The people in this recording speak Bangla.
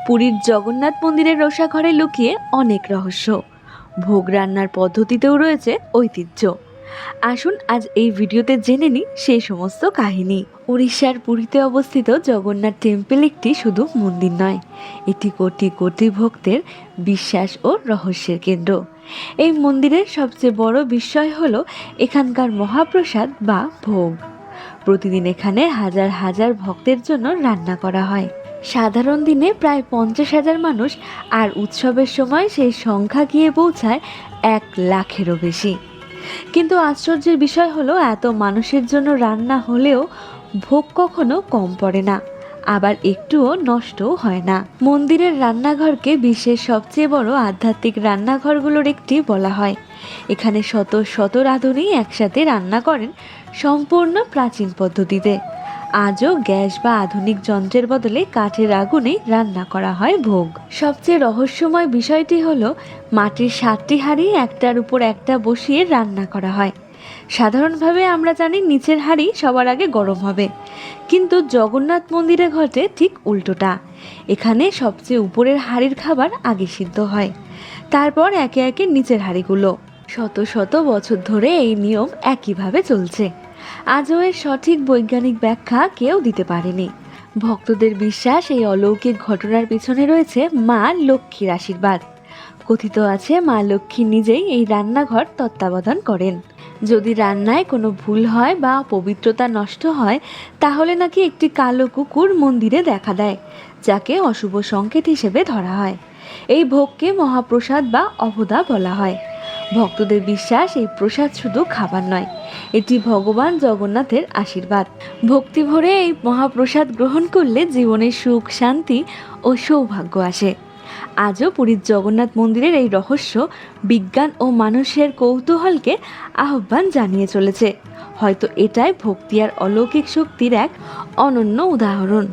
পুরীর জগন্নাথ মন্দিরের রোষাঘরে লুকিয়ে অনেক রহস্য। ভোগ রান্নার পদ্ধতিতেও রয়েছে ঐতিহ্য। আসুন আজ এই ভিডিওতে জেনে নিই সেই সমস্ত কাহিনী। উড়িষ্যার পুরীতে অবস্থিত জগন্নাথ টেম্পল একটি শুধু মন্দির নয়, এটি কোটি কোটি ভক্তের বিশ্বাস ও রহস্যের কেন্দ্র। এই মন্দিরের সবচেয়ে বড় বিস্ময় হলো এখানকার মহাপ্রসাদ বা ভোগ। প্রতিদিন এখানে হাজার হাজার ভক্তের জন্য রান্না করা হয়। সাধারণ দিনে প্রায় 50,000 মানুষ, আর উৎসবের সময় সেই সংখ্যা গিয়ে পৌঁছায় 1,00,000-এরও বেশি। কিন্তু আশ্চর্যের বিষয় হলো এত মানুষের জন্য রান্না হলেও ভোগ কখনো কম পড়ে না, আবার একটুও নষ্টও হয় না। মন্দিরের রান্নাঘরকে বিশ্বের সবচেয়ে বড় আধ্যাত্মিক রান্নাঘরগুলোর একটি বলা হয়। এখানে শত শত রাঁধুনি একসাথে রান্না করেন সম্পূর্ণ প্রাচীন পদ্ধতিতে। আজও গ্যাস বা আধুনিক যন্ত্রের বদলে কাঠের আগুনেই রান্না করা হয় ভোগ। সবচেয়ে রহস্যময় বিষয়টি হলো মাটির 7টি হাঁড়ি একটার উপর একটা বসিয়ে রান্না করা হয়। সাধারণভাবে আমরা জানি নিচের হাঁড়ি সবার আগে গরম হবে, কিন্তু জগন্নাথ মন্দিরে ঘটে ঠিক উল্টোটা। এখানে সবচেয়ে উপরের হাঁড়ির খাবার আগে সিদ্ধ হয়, তারপর একে একে নিচের হাঁড়িগুলো। শত শত বছর ধরে এই নিয়ম একইভাবে চলছে। আজও এর সঠিক বৈজ্ঞানিক ব্যাখ্যা কেউ দিতে পারেনি। ভক্তদের বিশ্বাস এই অলৌকিক ঘটনার পিছনে রয়েছে মা লক্ষ্মীর আশীর্বাদ। কথিত আছে মা লক্ষ্মী নিজেই এই রান্নাঘর তত্ত্বাবধান করেন। যদি রান্নায় কোনো ভুল হয় বা পবিত্রতা নষ্ট হয়, তাহলে নাকি একটি কালো কুকুর মন্দিরে দেখা দেয়, যাকে অশুভ সংকেত হিসেবে ধরা হয়। এই ভোগকে মহাপ্রসাদ বা অভদা বলা হয়। ভক্তদের বিশ্বাস এই প্রসাদ শুধু খাবার নয়, এটি ভগবান জগন্নাথের আশীর্বাদ। ভক্তি ভরে এই মহাপ্রসাদ গ্রহণ করলে জীবনে সুখ, শান্তি ও সৌভাগ্য আসে। আজও পুরীর জগন্নাথ মন্দিরের এই রহস্য বিজ্ঞান ও মানুষের কৌতূহলকে আহ্বান জানিয়ে চলেছে। হয়তো এটাই ভক্তি আর অলৌকিক শক্তির এক অনন্য উদাহরণ।